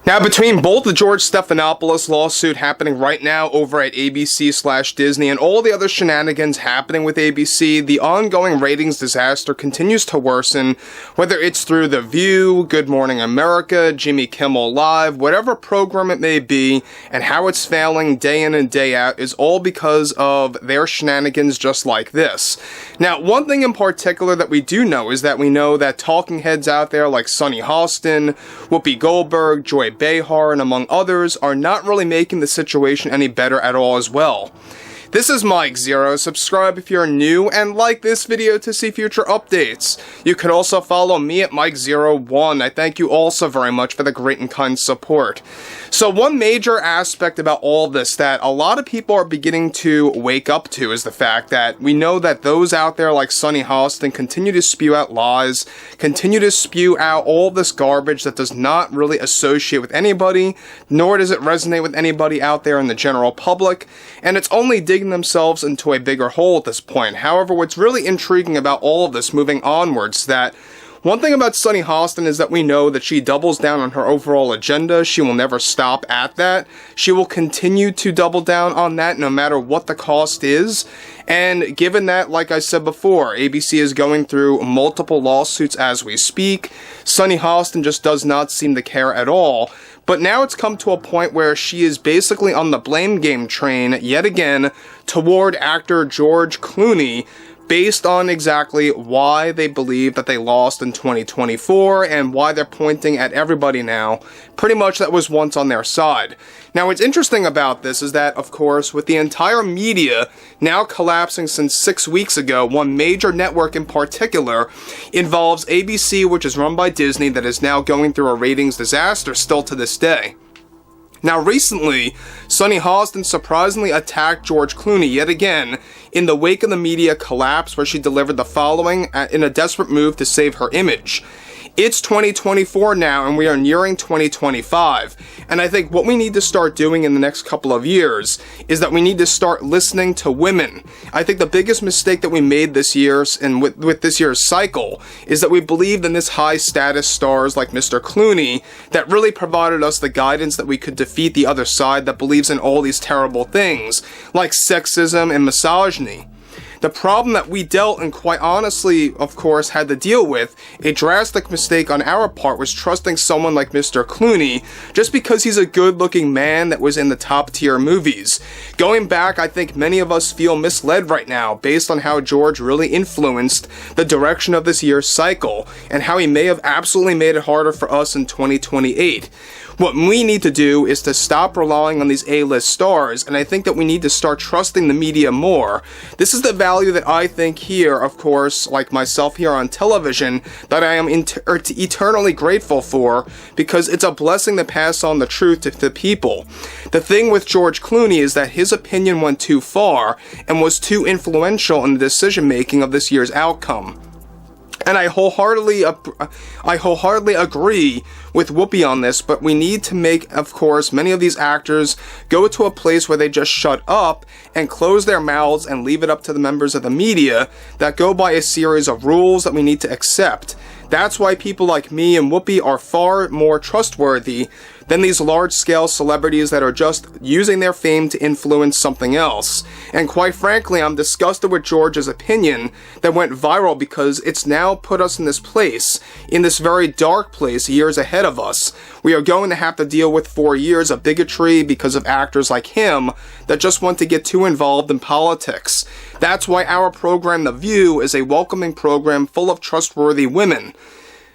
Now, between both the George Stephanopoulos lawsuit happening right now over at ABC/Disney and all the other shenanigans happening with ABC, the ongoing ratings disaster continues to worsen, whether it's through The View, Good Morning America, Jimmy Kimmel Live, whatever program it may be, and how it's failing day in and day out is all because of their shenanigans just like this. Now, one thing in particular that we do know is that we know that talking heads out there like Sunny Hostin, Whoopi Goldberg, Joy Behar, and among others are not really making the situation any better at all as well. This is Mike Zero. Subscribe if you're new and like this video to see future updates. You can also follow me at Mike01. I thank you all so very much for the great and kind support. So one major aspect about all this that a lot of people are beginning to wake up to is the fact that we know that those out there like Sunny Hostin continue to spew out lies, continue to spew out all this garbage that does not really associate with anybody, nor does it resonate with anybody out there in the general public, and it's only digging themselves into a bigger hole at this point. However, what's really intriguing about all of this moving onwards, that one thing about Sunny Hostin is that we know that she doubles down on her overall agenda. She will never stop at that. She will continue to double down on that no matter what the cost is. And given that, like I said before, ABC is going through multiple lawsuits as we speak, Sunny Hostin just does not seem to care at all. But now it's come to a point where she is basically on the blame game train yet again toward actor George Clooney, based on exactly why they believe that they lost in 2024 and why they're pointing at everybody now, pretty much that was once on their side. Now, what's interesting about this is that, of course, with the entire media now collapsing since 6 weeks ago, one major network in particular involves ABC, which is run by Disney, that is now going through a ratings disaster still to this day. Now, recently, Sunny Hostin surprisingly attacked George Clooney yet again in the wake of the media collapse, where she delivered the following in a desperate move to save her image. It's 2024 now, and we are nearing 2025. And I think what we need to start doing in the next couple of years is that we need to start listening to women. I think the biggest mistake that we made this year, and with this year's cycle, is that we believed in this high-status stars like Mr. Clooney that really provided us the guidance that we could defeat the other side that believes in all these terrible things, like sexism and misogyny. The problem that we dealt and quite honestly, of course, had to deal with, a drastic mistake on our part, was trusting someone like Mr. Clooney just because he's a good-looking man that was in the top-tier movies. Going back, I think many of us feel misled right now based on how George really influenced the direction of this year's cycle and how he may have absolutely made it harder for us in 2028. What we need to do is to stop relying on these A-list stars, and I think that we need to start trusting the media more. This is the value that I think here, of course, like myself here on television, that I am eternally grateful for, because it's a blessing to pass on the truth to people. The thing with George Clooney is that his opinion went too far and was too influential in the decision-making of this year's outcome. And I wholeheartedly agree with Whoopi on this, but we need to make, of course, many of these actors go to a place where they just shut up and close their mouths and leave it up to the members of the media that go by a series of rules that we need to accept. That's why people like me and Whoopi are far more trustworthy than these large-scale celebrities that are just using their fame to influence something else. And quite frankly, I'm disgusted with George's opinion that went viral, because it's now put us in this place, in this very dark place years ahead of us. We are going to have to deal with 4 years of bigotry because of actors like him that just want to get too involved in politics. That's why our program, The View, is a welcoming program full of trustworthy women.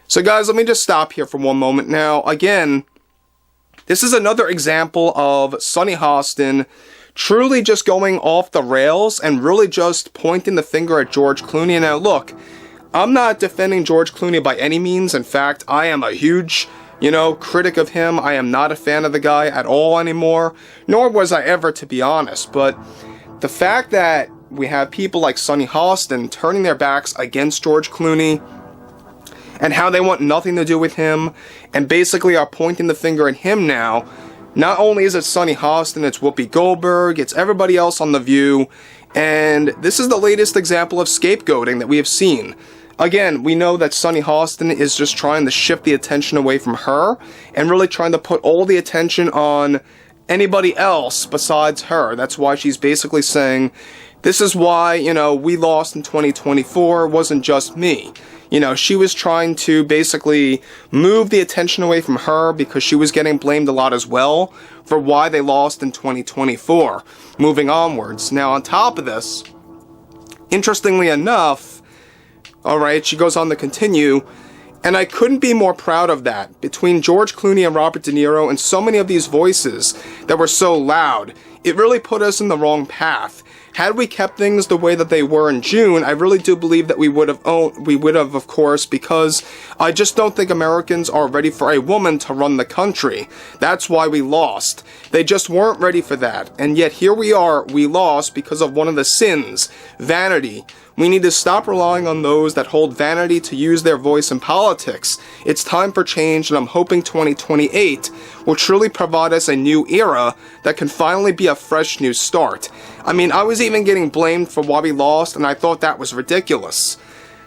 So guys, let me just stop here for one moment now. Again, this is another example of Sunny Hostin truly just going off the rails and really just pointing the finger at George Clooney. And now look, I'm not defending George Clooney by any means. In fact, I am a huge, critic of him. I am not a fan of the guy at all anymore, nor was I ever, to be honest. But the fact that we have people like Sunny Hostin turning their backs against George Clooney, and how they want nothing to do with him, and basically are pointing the finger at him now. Not only is it Sunny Hostin, it's Whoopi Goldberg, it's everybody else on The View, and this is the latest example of scapegoating that we have seen. Again, we know that Sunny Hostin is just trying to shift the attention away from her and really trying to put all the attention on anybody else besides her. That's why she's basically saying, this is why, you know, we lost in 2024. It wasn't just me. You know, she was trying to basically move the attention away from her because she was getting blamed a lot as well for why they lost in 2024. Moving onwards. Now, on top of this, interestingly enough, alright, she goes on to continue, and I couldn't be more proud of that. Between George Clooney and Robert De Niro and so many of these voices that were so loud, it really put us in the wrong path. Had we kept things the way that they were in June, I really do believe that we would have, of course, because I just don't think Americans are ready for a woman to run the country. That's why we lost. They just weren't ready for that. And yet here we are, we lost because of one of the sins, vanity. We need to stop relying on those that hold vanity to use their voice in politics. It's time for change, and I'm hoping 2028 will truly provide us a new era that can finally be a fresh new start. I mean, I was even getting blamed for why we lost, and I thought that was ridiculous.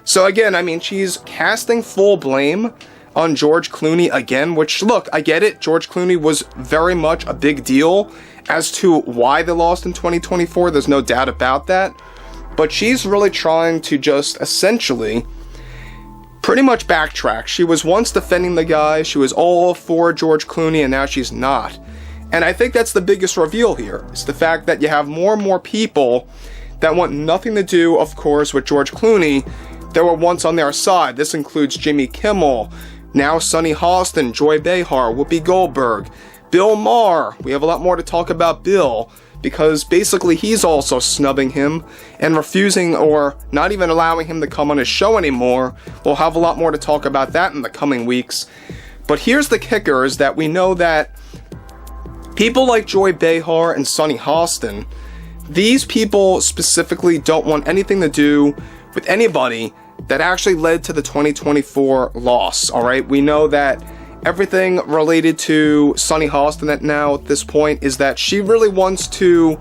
So again, I mean, she's casting full blame on George Clooney again, which, look, I get it. George Clooney was very much a big deal as to why they lost in 2024. There's no doubt about that. But she's really trying to just essentially pretty much backtrack. She was once defending the guy, she was all for George Clooney, and now she's not. And I think that's the biggest reveal here. It's the fact that you have more and more people that want nothing to do, of course, with George Clooney that were once on their side. This includes Jimmy Kimmel, now Sunny Hostin, Joy Behar, Whoopi Goldberg, Bill Maher. We have a lot more to talk about Bill, because basically he's also snubbing him and refusing or not even allowing him to come on his show anymore. We'll have a lot more to talk about that in the coming weeks. But here's the kicker, is that we know that people like Joy Behar and Sunny Hostin, these people specifically don't want anything to do with anybody that actually led to the 2024 loss, alright? We know that everything related to Sunny Hostin at this point is that she really wants to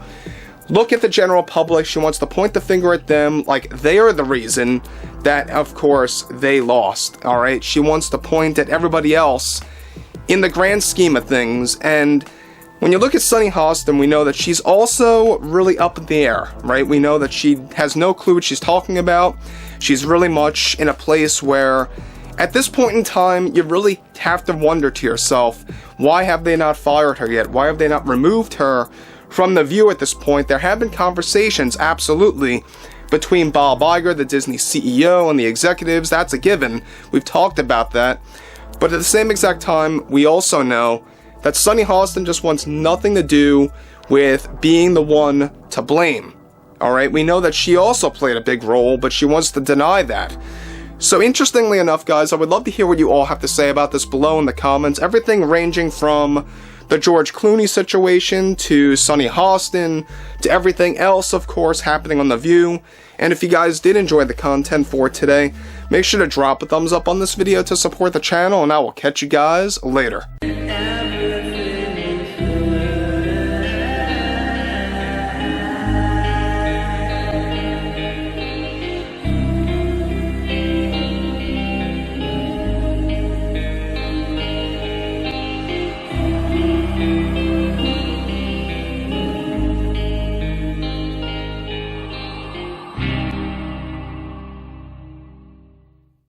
look at the general public. She wants to point the finger at them like they are the reason that, of course, they lost, alright? She wants to point at everybody else in the grand scheme of things. And when you look at Sunny Hostin, we know that she's also really up in the air, right? We know that she has no clue what she's talking about. She's really much in a place where, at this point in time, you really have to wonder to yourself, why have they not fired her yet? Why have they not removed her from The View at this point? There have been conversations, absolutely, between Bob Iger, the Disney CEO, and the executives. That's a given. We've talked about that. But at the same exact time, we also know that Sunny Hostin just wants nothing to do with being the one to blame. Alright, we know that she also played a big role, but she wants to deny that. So interestingly enough, guys, I would love to hear what you all have to say about this below in the comments. Everything ranging from the George Clooney situation to Sunny Hostin to everything else, of course, happening on The View. And if you guys did enjoy the content for today, make sure to drop a thumbs up on this video to support the channel, and I will catch you guys later.